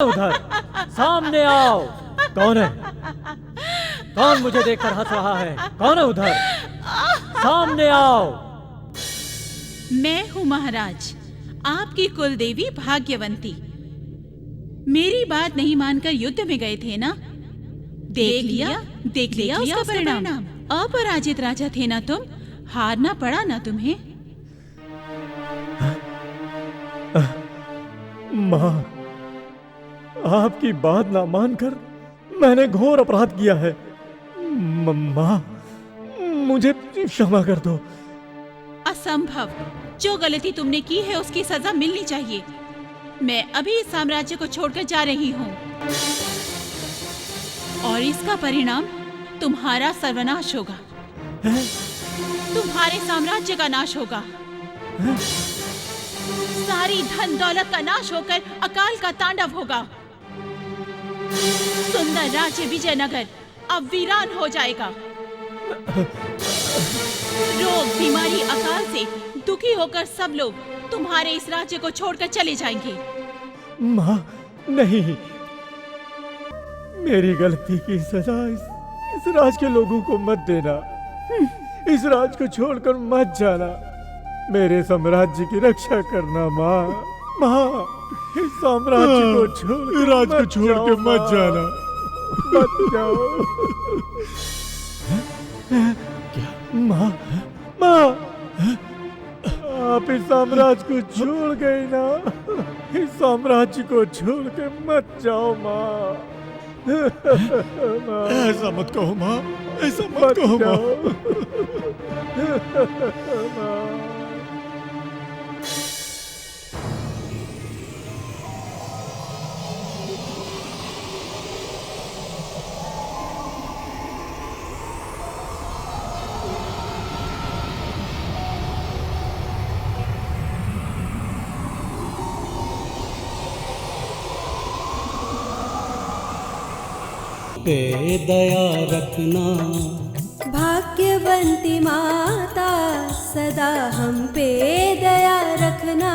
उधर सामने आओ। कौन है? कौन मुझे देखकर हंस रहा है? कौन है उधर? सामने आओ। मैं हूँ महाराज, आपकी कुलदेवी भाग्यवंती। मेरी बात नहीं मानकर युद्ध में गए थे ना? देख लिया उसका परिणाम। अपराजित राजा थे ना तुम? हारना पड़ा ना तुम्हें? माँ, आपकी बात ना मानकर मैंने घोर अपराध किया है। माँ, मुझे क्षमा कर दो। असंभव। जो गलती तुमने की है उसकी सजा मिलनी चाहिए। मैं अभी इस साम्राज्य को छोड़कर जा रही हूँ और इसका परिणाम तुम्हारा सर्वनाश होगा। तुम्हारे साम्राज्य का नाश होगा। सारी धन दौलत का नाश होकर अकाल का तांडव होगा। सुंदर राज्य विजयनगर अब वीरान हो जाएगा। रोग, बीमारी, अकाल से दुखी होकर सब लोग तुम्हारे इस राज्य को छोड़कर चले जाएंगे। माँ, नहीं, मेरी गलती की सजा इस राज के लोगों को मत देना। इस राज को छोड़कर मत जाना। मेरे साम्राज्य की रक्षा करना माँ। माँ, इस साम्राज्य को छोड़ के मत जाना। मत जाओ। क्या? माँ, माँ, आप इस साम्राज्य को छोड़ गए ना? इस साम्राज्य को छोड़ के मत जाओ माँ। ऐसा मत कहो माँ, ऐसा मत कहो माँ। पे दया रखना भाग्यवंती माता, सदा हम पे दया रखना।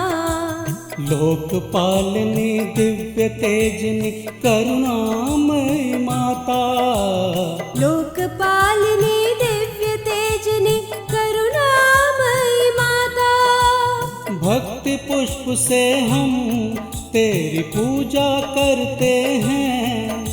लोकपालिनी दिव्य तेजनी करुणामयी माता। लोकपालिनी दिव्य तेजनी करुणामयी माता। भक्ति पुष्प से हम तेरी पूजा करते हैं।